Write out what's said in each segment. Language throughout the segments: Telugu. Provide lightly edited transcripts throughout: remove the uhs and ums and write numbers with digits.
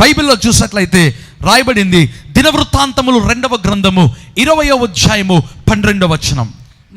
బైబిల్లో చూసినట్లయితే రాయబడింది, దినవృత్తాంతములు 2వ గ్రంథము 20వ అధ్యాయము 12వ వచనం.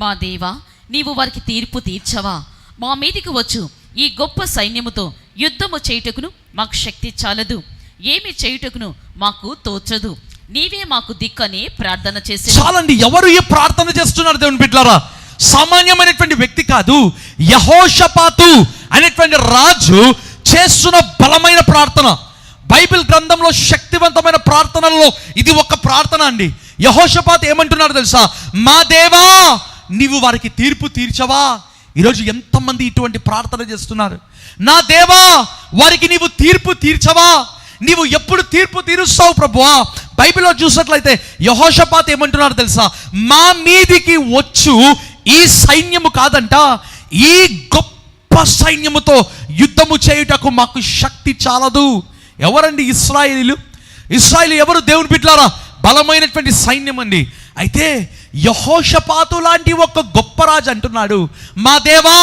మా దేవా, నీవు వారికి తీర్పు తీర్చవా? మా మీదికి వచ్చు ఈ గొప్ప సైన్యముతో యుద్ధము చేయుటకును మాకు శక్తి చాలదు, ఏమి చేయుటకును మాకు తోచదు, నీవే మాకు దిక్కని ప్రార్థన చేసి. చాలండి. ఎవరు ఈ ప్రార్థన చేస్తున్నారు దేవుని బిడ్డలారా? సామాన్యమైనటువంటి వ్యక్తి కాదు, యెహోషాపాతు అనేటువంటి రాజు చేస్తున్న బలమైన ప్రార్థన. బైబిల్ గ్రంథంలో శక్తివంతమైన ప్రార్థనల్లో ఇది ఒక ప్రార్థన అండి. యెహోషాపాతు ఏమంటున్నాడు తెలుసా? మా దేవా, నీవు వారికి తీర్పు తీర్చవా? ఈరోజు ఎంతమంది ఇటువంటి ప్రార్థన చేస్తున్నారు? నా దేవా, వారికి నీవు తీర్పు తీర్చవా? నీవు ఎప్పుడు తీర్పు తీరుస్తావు ప్రభువా? బైబిల్లో చూసినట్లయితే యెహోషాపాతు ఏమంటున్నాడు తెలుసా? మా మీదికి వచ్చు ఈ సైన్యము కాదంట, ఈ గొప్ప సైన్యముతో యుద్ధము చేయుటకు మాకు శక్తి చాలదు. ఎవరండి ఇశ్రాయేలీలు? ఇశ్రాయేలు ఎవరు దేవుని బిడ్డలారా? బలమైనటువంటి సైన్యం అండి. అయితే యెహోషాపాతు లాంటి ఒక గొప్ప రాజు అంటున్నాడు, మా దేవా,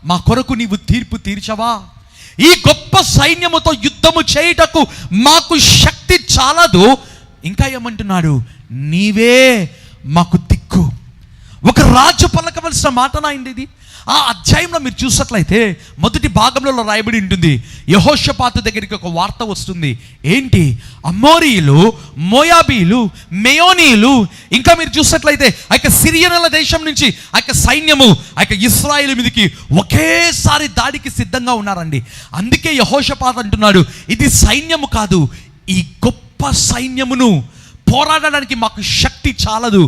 మా కొరకు నీవు తీర్పు తీర్చవా? ఈ గొప్ప సైన్యముతో యుద్ధము చేయుటకు మాకు శక్తి చాలదు. ఇంకా ఏమంటున్నాడు? నీవే మాకు దిక్కు. ఒక రాజు పలకవలసిన మాటనా అండి ఇది? ఆ అధ్యాయంలో మీరు చూసినట్లయితే మొదటి భాగంలో రాయబడి ఉంటుంది, యెహోషాపాతు దగ్గరికి ఒక వార్త వస్తుంది. ఏంటి? అమోరీయులు, మోయాబీలు, మెయోనీయులు, ఇంకా మీరు చూసినట్లయితే ఆ యొక్క సిరియనుల దేశం నుంచి ఆ యొక్క సైన్యము ఆ యొక్క ఇశ్రాయేలు మీదకి ఒకేసారి దాడికి సిద్ధంగా ఉన్నారండి. అందుకే యెహోషాపాతు అంటున్నాడు, ఇది సైన్యము కాదు, ఈ గొప్ప సైన్యమును పోరాడడానికి మాకు శక్తి చాలదు,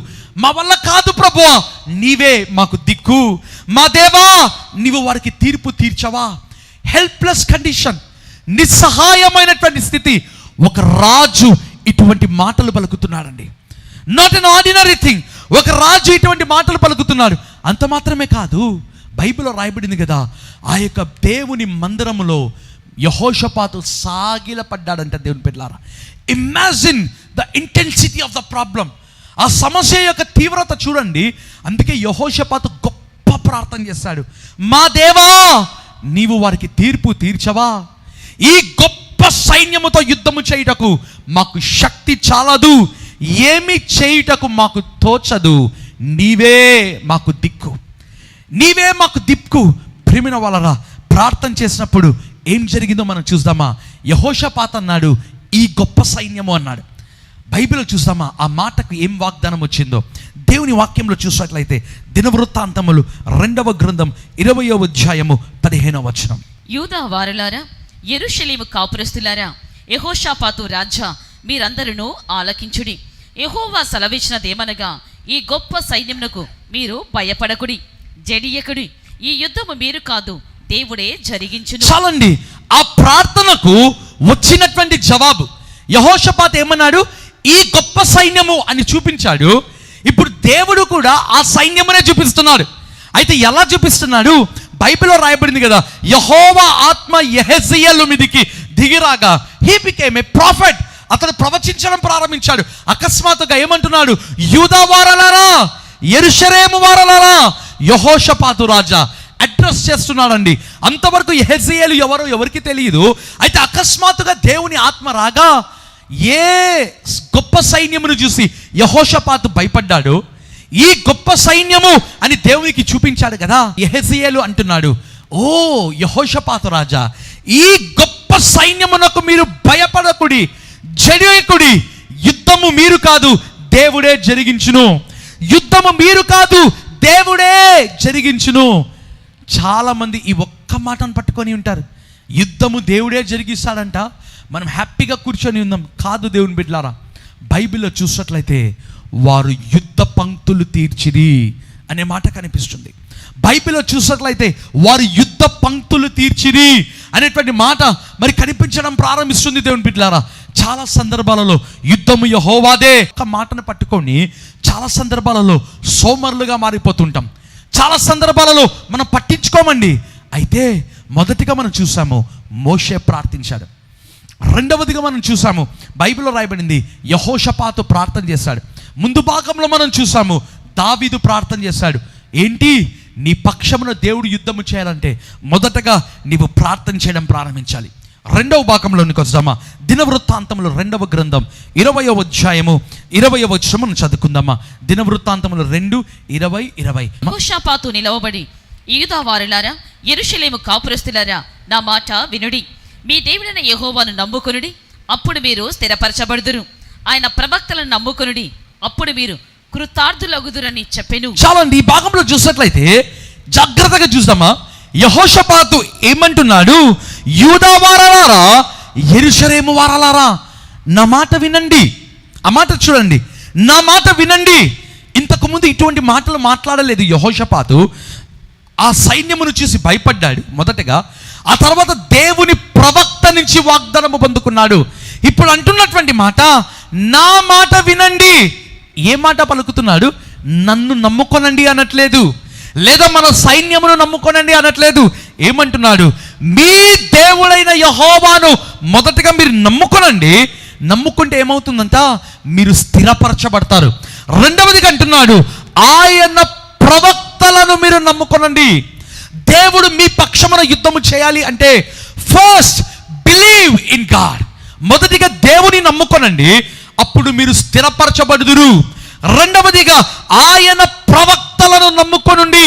మా వల్ల కాదు ప్రభువా, నీవే మాకు దిక్కు. మా దేవా, నీవు వారికి తీర్పు తీర్చవా? హెల్ప్లెస్ కండిషన్, నిస్సహాయమైనటువంటి స్థితి. ఒక రాజు ఇటువంటి మాటలు పలుకుతున్నాడండి. Not an ordinary thing. ఒక రాజు ఇటువంటి మాటలు పలుకుతున్నాడు. అంత మాత్రమే కాదు, బైబిల్లో రాయబడింది కదా, ఆ యొక్క దేవుని మందిరములో యెహోషాపాతు సాగిలపడ్డాడంట. దేవుని బిడ్డలారా, imagine the intensity of the problem. ఆ సమస్య యొక్క తీవ్రత చూడండి. అందుకే యెహోషాపాతు గొప్ప ప్రార్థన చేస్తాడు, మా దేవా, నీవు వారికి తీర్పు తీర్చవా? ఈ గొప్ప సైన్యముతో యుద్ధము చేయుటకు మాకు శక్తి చాలదు, ఏమి చేయుటకు మాకు తోచదు, నీవే మాకు దిక్కు, నీవే మాకు దిక్కు. ప్రియమైన వాళ్ళరా, ప్రార్థన చేసినప్పుడు ఏం జరిగిందో మనం చూద్దామా? యెహోషాపాతు అన్నాడు, ఈ గొప్ప సైన్యము అన్నాడు. బైబిల్లో చూస్తామా ఆ మాటకు ఏం వాగ్దానం వచ్చిందో? దేవుని వాక్యంలో చూసినట్లయితే దినవృత్తాంతములు 2వ గ్రంథం 20వ అధ్యాయము 15వ వచనం. యూదా వారులారా, యెరూషలేము కాపురస్తులారా, యెహోషాపాతు రాజా, మీరందరూ ఆలకించుడి. యెహోవా సెలవిచ్చినదేమనగా, ఈ గొప్ప సైన్యమునకు మీరు భయపడకుడి, జడియకుడి. ఈ యుద్ధము మీరు కాదు, దేవుడే జరిగించును. చాలండి. ఆ ప్రార్థనకు వచ్చినటువంటి జవాబు. యెహోషాపాతు ఏమన్నాడు? ఈ గొప్ప సైన్యము అని చూపించాడు. ఇప్పుడు దేవుడు కూడా ఆ సైన్యమునే చూపిస్తున్నాడు. అయితే ఎలా చూపిస్తున్నాడు? బైబిల్లో రాయబడింది కదా, యెహోవా ఆత్మ యెహెజ్కేలు మీదికి దిగిరాగా హీ బికేమ్ ఏ ప్రాఫెట్. అతను ప్రవచించడం ప్రారంభించాడు. అకస్మాత్తుగా ఏమంటున్నాడు? యూదా వారలారా, యెరూషలేము వారలారా, యెహోషాపాతు రాజా అడ్రస్ చేస్తున్నాడండి. అంతవరకు యెహెజ్కేలు ఎవరో ఎవరికి తెలియదు. అయితే అకస్మాత్తుగా దేవుని ఆత్మ రాగా ఏ గొప్ప సైన్యమును చూసి యెహోషాపాతు భయపడ్డాడు, ఈ గొప్ప సైన్యము అని దేవునికి చూపించాడు కదా. యెహెజ్కేలు అంటున్నాడు, ఓ యెహోషాపాతు రాజా, ఈ గొప్ప సైన్యమునకు మీరు భయపడకుడి, జడియకుడి. యుద్ధము మీరు కాదు, దేవుడే జరిగించును. యుద్ధము మీరు కాదు, దేవుడే జరిగించును. చాలా మంది ఈ ఒక్క మాటను పట్టుకొని ఉంటారు. యుద్ధము దేవుడే జరిగిస్తాడంట, మనం హ్యాపీగా కూర్చొని ఉందాం. కాదు దేవుని బిడ్డలారా, బైబిల్లో చూసినట్లయితే వారు యుద్ధ పంక్తులు తీర్చిరి అనే మాట కనిపిస్తుంది. బైబిల్లో చూసినట్లయితే వారు యుద్ధ పంక్తులు తీర్చిరి అనేటువంటి మాట మరి కనిపించడం ప్రారంభిస్తుంది. దేవుని బిడ్డలారా, చాలా సందర్భాలలో యుద్ధము యెహోవాదే ఒక మాటను పట్టుకొని చాలా సందర్భాలలో సోమరులుగా మారిపోతుంటాం. చాలా సందర్భాలలో మనం పట్టించుకోమండి. అయితే మొదటిగా మనం చూసాము మోషే ప్రార్థించాడు. రెండవదిగా మనం చూసాము బైబిల్లో రాయబడింది యెహోషాపాతు ప్రార్థన చేశాడు. ముందు భాగంలో మనం చూసాము దావీదు ప్రార్థన చేశాడు. ఏంటి? నీ పక్షమున దేవుడు యుద్ధము చేయాలంటే మొదటగా నీవు ప్రార్థన చేయడం ప్రారంభించాలి. రెండవ భాగంలోనికి వస్తామా? దినవృత్తాంతములు 2వ గ్రంథం 20వ అధ్యాయము 20వ వచనం చదువుకుందామా. దినవృత్తాంతములు 2:20. యెహోషాపాతు నిలవబడి, యూదా వారులారా, యెరూషలేము కాపురస్తులారా, నా మాట వినుడి. మీ దేవుడైన యెహోవాను నమ్ముకొనుడి, అప్పుడు మీరు స్థిరపరచబడుదురు. ఆయన ప్రవక్తలను నమ్ముకొనుడి, అప్పుడు మీరు కృతార్థులగుదురని చెప్పెను. చాలండి, ఈ భాగంలో చూసినట్లయితే జాగ్రత్తగా చూద్దామా. యెహోషాపాతు ఏమంటున్నాడు? యూదా వారలారా, యెరూషలేము వారలారా, నా మాట వినండి. ఆ మాట చూడండి, నా మాట వినండి. ఇంతకుముందు ఇటువంటి మాటలు మాట్లాడలేదు యెహోషాపాతు. ఆ సైన్యమును చూసి భయపడ్డాడు మొదటగా. ఆ తర్వాత దేవుని ప్రవక్త నుంచి వాగ్దానము పొందుకున్నాడు. ఇప్పుడు అంటున్నటువంటి మాట, నా మాట వినండి. ఏ మాట పలుకుతున్నాడు? నన్ను నమ్ముకొనండి అనట్లేదు, లేదా మన సైన్యమును నమ్ముకొనండి అనట్లేదు. ఏమంటున్నాడు? మీ దేవుడైన యెహోవాను మొదటగా మీరు నమ్ముకొనండి. నమ్ముకుంటే ఏమవుతుందంట? మీరు స్థిరపరచబడతారు. రెండవదిగా అంటున్నాడు, ఆయన ప్రవక్తలను మీరు నమ్ముకొనండి. దేవుడు మీ పక్షమున యుద్ధము చేయాలి అంటే ఫస్ట్ బిలీవ్ ఇన్ గాడ్. మొదటిగా దేవుని నమ్ముకొనండి, అప్పుడు మీరు స్థిరపరచబడుదురు. రెండవదిగా ఆయన ప్రవక్తలను నమ్ముకొనుండి,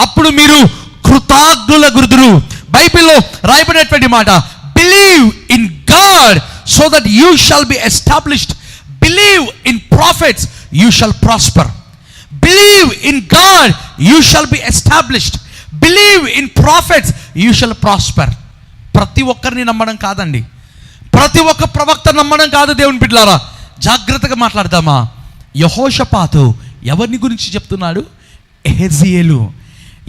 అప్పుడు మీరు కృతజ్ఞులగుదురు. బైబిల్లో రాయబడినటువంటి మాట, believe in God so that you shall be established. Believe in profits, you shawl prosper. Believe in God, you shall be established. Believe in profits, you shawl prosper. ప్రతి ఒక్కరిని నమ్మడం కాదండి, ప్రతి ఒక్క ప్రవక్త నమ్మడం కాదు. దేవుని బిడ్డలారా, జాగ్రత్తగా మాట్లాడదామా. యెహోషాపాతు ఎవరిని గురించి చెప్తున్నాడు? యెహెజ్కేలు.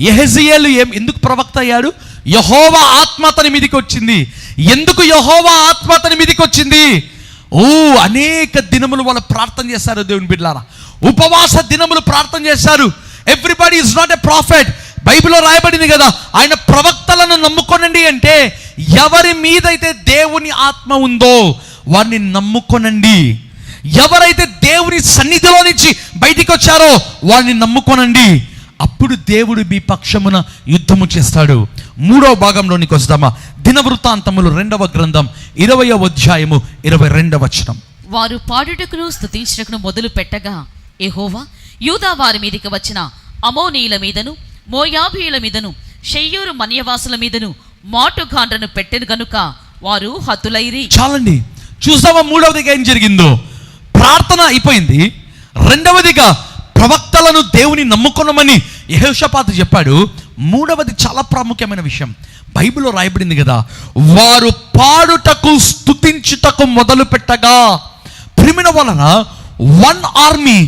యెహెజ్కేలు ఎందుకు ప్రవక్త అయ్యాడు? యెహోవా ఆత్మ అతని మీదకి వచ్చింది. ఎందుకు యెహోవా ఆత్మ అతని మీదకి వచ్చింది? అనేక దినములు వాళ్ళు ప్రార్థన చేశారు. దేవుని బిడ్డలారా, ఉపవాస దినములు ప్రార్థన చేశారు. Everybody is not a prophet. బైబిల్లో రాయబడింది కదా, ఆయన ప్రవక్తలను నమ్ముకొనండి అంటే ఎవరి మీదైతే దేవుని ఆత్మ ఉందో వారిని నమ్ముకొనండి. ఎవరైతే దేవుని సన్నిధిలో నుంచి బయటికి వచ్చారో వారిని నమ్ముకొనండి, అప్పుడు దేవుడు మీ పక్షమున యుద్ధము చేస్తాడు. 3వ భాగంలోనికి వస్తామా. దినవృత్తాంతములు 2వ గ్రంథం 20వ అధ్యాయము 22వ వచనం. వారు పాడుటకును స్తుతించుటకును మొదలు పెట్టగా, యెహోవా యూదా వారి మీదకి వచ్చిన అమోనీయుల మీదను, మోయాబీయుల మీదను, షెయ్యూరు మన్యవాసుల మీదను మాటుగాండ్రను పెట్టెను గనుక వారు హతులైరి. చాలండి, చూస్తామా 3వదిగా ఏం జరిగిందో. ప్రార్థన అయిపోయింది. రెండవదిగా ప్రవక్తలను దేవుని నమ్ముకొనమని యెహోషాపాతు చెప్పాడు. 3వది చాలా ప్రాముఖ్యమైన విషయం. బైబిల్లో రాయబడింది కదా, వారు పాడుటకు స్తుతించుటకు మొదలు పెట్టగా. ప్రిమిన వలన one army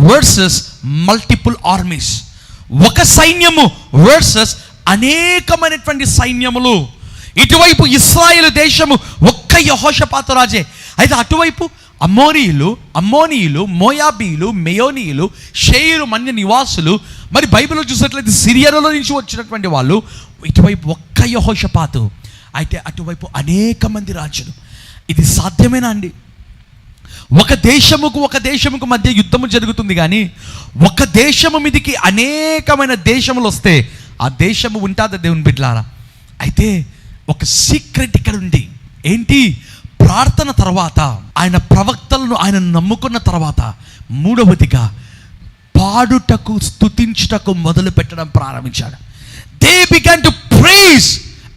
versus multiple armies. ఒక సైన్యము వర్సెస్ అనేకమైనటువంటి సైన్యములు. ఇటువైపు ఇశ్రాయేలు దేశము ఒక్క యెహోషాపాతు రాజే. అయితే అటువైపు అమ్మోనీయులు, మోయాబీయులు, మెయోనీయులు, షేయరు మన్య నివాసులు. మరి బైబిల్లో చూసినట్లయితే సిరియనుల నుంచి వచ్చినటువంటి వాళ్ళు. ఇటువైపు ఒక్క యెహోషాపాతు, అయితే అటువైపు అనేక మంది రాజులు. ఇది సాధ్యమేనా అండి? ఒక దేశముకు మధ్య యుద్ధము జరుగుతుంది, కానీ ఒక దేశము మీదికి అనేకమైన దేశములు వస్తే ఆ దేశము ఉంటుందా దేవుని బిడ్డలారా? అయితే ఒక సీక్రెట్ ఇక్కడ ఉంది. ఏంటి? ప్రార్థన తర్వాత, ఆయన ప్రవక్తలను ఆయన నమ్ముకున్న తర్వాత, 3వదిగా పాడుటకు స్తుతించుటకు మొదలు పెట్టడం ప్రారంభించాడు. They began to praise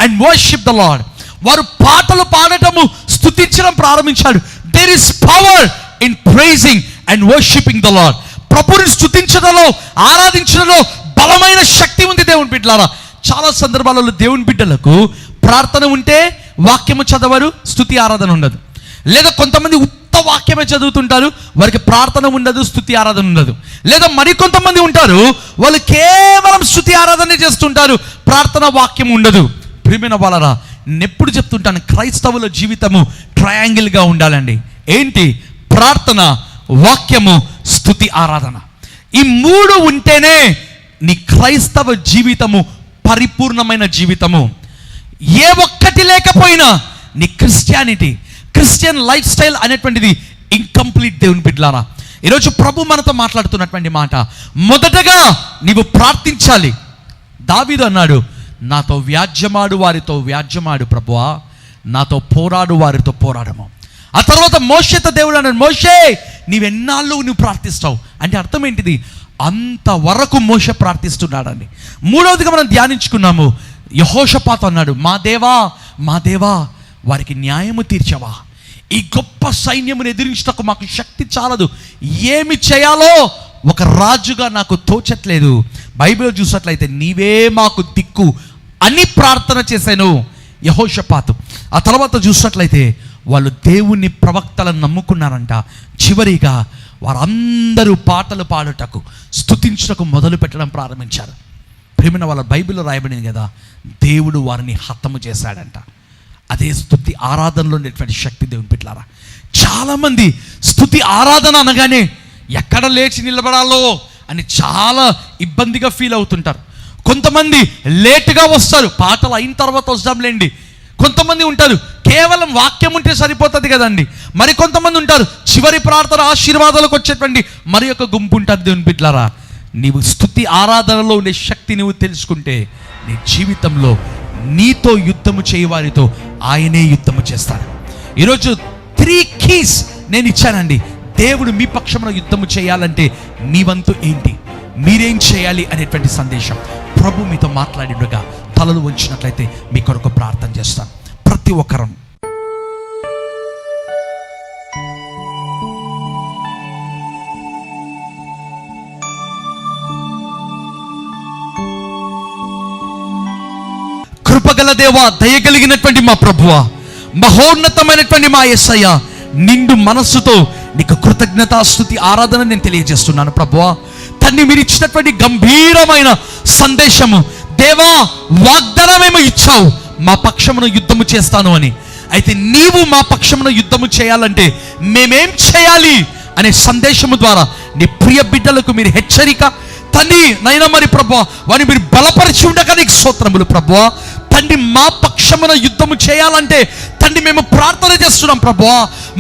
and worship the Lord. వారు పాటలు పాడటము, స్తుతించడం ప్రారంభించాడు. There is power in praising and worshipping the Lord. ప్రభువుని స్తుతించడంలో, ఆరాధించడంలో బలమైన శక్తి ఉంది దేవుని బిడ్డలారా. చాలా సందర్భాలలో దేవుని బిడ్డలకు ప్రార్థన ఉంటే వాక్యము చదవరు, స్తుతి ఆరాధన ఉండదు. లేదా కొంతమంది ఉత్త వాక్యమే చదువుతుంటారు, వారికి ప్రార్థన ఉండదు, స్తుతి ఆరాధన ఉండదు. లేదా మరికొంతమంది ఉంటారు, వాళ్ళు కేవలం స్తుతి ఆరాధన చేస్తుంటారు, ప్రార్థన వాక్యం ఉండదు. ప్రియమైన వాళ్ళరా, నేనెప్పుడు చెప్తుంటాను, క్రైస్తవుల జీవితము ట్రయాంగిల్గా ఉండాలండి. ఏంటి? ప్రార్థన, వాక్యము, స్తుతి ఆరాధన. ఈ 3 ఉంటేనే నీ క్రైస్తవ జీవితము పరిపూర్ణమైన జీవితము. ఏ ఒక్కటి లేకపోయినా నీ క్రిస్టియన్ లైఫ్ స్టైల్ అనేటువంటిది ఇన్కంప్లీట్ దేవుని బిడ్డలారా. ఈరోజు ప్రభు మనతో మాట్లాడుతున్నటువంటి మాట, మొదటగా నీవు ప్రార్థించాలి. దావీదు అన్నాడు, నాతో వ్యాజ్యమాడు వారితో వ్యాజ్యమాడు ప్రభువా, నాతో పోరాడు వారితో పోరాడము. ఆ తర్వాత మోషేతో దేవుడు అన్నాడు, మోషే నీవెన్నాళ్ళు నువ్వు ప్రార్థిస్తావు అంటే అర్థం ఏంటిది? అంతవరకు మోషే ప్రార్థిస్తున్నాడండి. మూడవదిగా మనం ధ్యానించుకున్నాము, యెహోషాపాతు అన్నాడు, మా దేవా వారికి న్యాయము తీర్చవా, ఈ గొప్ప సైన్యమును ఎదిరించటకు మాకు శక్తి చాలదు, ఏమి చేయాలో ఒక రాజుగా నాకు తోచట్లేదు. బైబిల్ చూసినట్లయితే నీవే మాకు దిక్కు అని ప్రార్థన చేశాను యెహోషాపాతు. ఆ తర్వాత చూసినట్లయితే వాళ్ళు దేవుని ప్రవక్తలను నమ్ముకున్నారంట. చివరిగా వారందరూ పాటలు పాడుటకు, స్తుతించుటకు మొదలు పెట్టడం ప్రారంభించారు. ప్రేమైన వాళ్ళ బైబిల్లో రాయబడింది కదా, దేవుడు వారిని హతము చేశాడంట. అదే స్తుతి ఆరాధనలో ఉండేటువంటి శక్తి దేవుని బిడ్డలారా. చాలామంది స్తుతి ఆరాధన అనగానే ఎక్కడ లేచి నిలబడాలో అని చాలా ఇబ్బందిగా ఫీల్ అవుతుంటారు. కొంతమంది లేటుగా వస్తారు, పాటలు అయిన తర్వాత వస్తాంలేండి. కొంతమంది ఉంటారు కేవలం వాక్యం ఉంటే సరిపోతుంది కదండి. మరి కొంతమంది ఉంటారు చివరి ప్రార్థన ఆశీర్వాదాలకు వచ్చేటువంటి మరి ఒక గుంపు ఉంటారు. దేవుని బిడ్డలారా, నీవు స్తుతి ఆరాధనలో ఉండే శక్తి నువ్వు తెలుసుకుంటే నీ జీవితంలో నీతో యుద్ధము చేయవారితో ఆయనే యుద్ధము చేస్తాడు. ఈరోజు 3 keys నేను ఇచ్చానండి. దేవుడు మీ పక్షమున యుద్ధము చేయాలంటే మీ వంతు ఏంటి, మీరేం చేయాలి అనేటువంటి సందేశం ప్రభు మీతో మాట్లాడినగా తలలు వంచినట్లయితే మీ కొరకు ప్రార్థన చేస్తాను. ప్రతి ఒక్కరం కృపగల దేవా, దయగలిగినటువంటి మా ప్రభువా, మహోన్నతమైనటువంటి మా యేసయ్య, నిండు మనస్సుతో నీకు కృతజ్ఞతాస్తుతి ఆరాధన నేను తెలియజేస్తున్నాను ప్రభువా. తన్ని మీరు ఇచ్చినటువంటి గంభీరమైన సందేశము దేవా, వాగ్దానమేమో ఇచ్చావు, మా పక్షమున యుద్ధము చేస్తాను అని. అయితే నీవు మా పక్షమున యుద్ధము చేయాలంటే మేమేం చేయాలి అనే సందేశము ద్వారా నీ ప్రియ బిడ్డలకు మీరు హెచ్చరిక తండ్రి నైనా మరి ప్రభువా, వారిని మీరు బలపరిచి ఉండగా నీకు స్తోత్రములు ప్రభువా. తండ్రి మా పక్షమున యుద్ధము చేయాలంటే తండ్రి మేము ప్రార్థన చేస్తున్నాం ప్రభువా.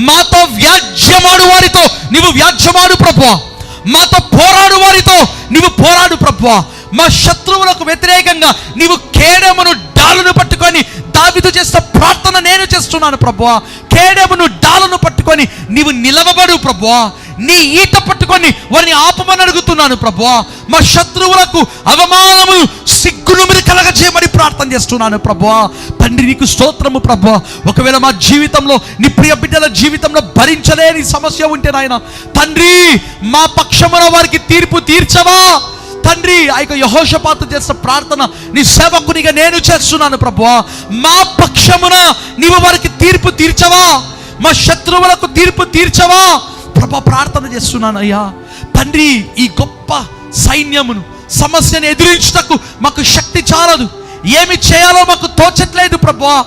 మాతో వ్యాజ్యమాడు వారితో నీవు వ్యాజ్యమాడు ప్రభువా, మాతో పోరాడు వారితో నీవు పోరాడు ప్రభువా. మా శత్రువులకు వ్యతిరేకంగా నీవు కేడమును డాలును పట్టుకొని, దావీదు చేసిన ప్రార్థన నేను చేస్తున్నాను ప్రభువా. కేడమును డాలును పట్టుకొని నీవు నిలవబడు ప్రభువా. నీ ఈట పట్టుకొని వారిని ఆపమని అడుగుతున్నాను ప్రభువా. మా శత్రువులకు అవమానము సిగ్గును మీరు కలగజేయమని ప్రార్థన చేస్తున్నాను ప్రభువా. తండ్రి నీకు స్తోత్రము ప్రభువా. ఒకవేళ మా జీవితంలో నీ ప్రియ బిడ్డల జీవితంలో భరించలేని సమస్య ఉంటే నాయన తండ్రి మా పక్షమున వారికి తీర్పు తీర్చవా తండ్రి. ఆ యొక్క యెహోషాపాతు చేసిన ప్రార్థన నీ సేవకునిగా నేను చేస్తున్నాను ప్రభువా. మా పక్షమున నీవు వారికి తీర్పు తీర్చవా, మా శత్రువులకు తీర్పు తీర్చవా ప్రభా. ప్రార్థన చేస్తున్నాను అయ్యా తండ్రి. ఈ గొప్ప సైన్యమును సమస్యను ఎదిరించుటకు మాకు శక్తి చాలదు, ఏమి చేయాలో మాకు తోచట్లేదు ప్రభువా.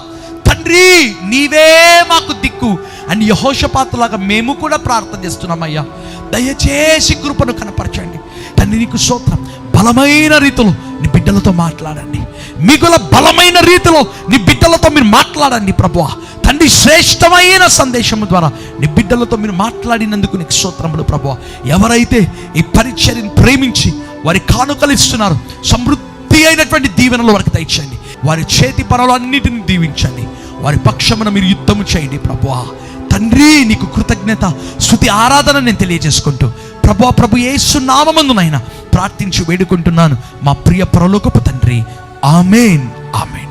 తండ్రి నీవే మాకు దిక్కు అని యెహోషాపాతులాగా మేము కూడా ప్రార్థన చేస్తున్నామయ్యా. దయచేసి కృపను కనపరచండి తండ్రి. నీకు స్తోత్రం. బలమైన రీతిలో నీ బిడ్డలతో మాట్లాడండి, మిగుల బలమైన రీతిలో నీ బిడ్డలతో మీరు మాట్లాడండి ప్రభువా. తండ్రి శ్రేష్టమైన సందేశము ద్వారా నీ బిడ్డలతో మీరు మాట్లాడినందుకు నీకు స్తోత్రములు ప్రభువా. ఎవరైతే ఈ పరిచర్యను ప్రేమించి వారి కానుకలు ఇస్తున్నారు, సమృద్ధి అయినటువంటి దీవెనలు వారికి దయచేయండి. వారి చేతి పనులు అన్నిటిని దీవించండి. వారి పక్షమున మీరు యుద్ధము చేయండి ప్రభువా. తండ్రి నీకు కృతజ్ఞత స్తుతి ఆరాధన నేను తెలియజేసుకుంటూ ప్రభు యేసు నామమున ప్రార్థించి వేడుకుంటున్నాను మా ప్రియ పరలోకపు తండ్రి. ఆమేన్, ఆమేన్.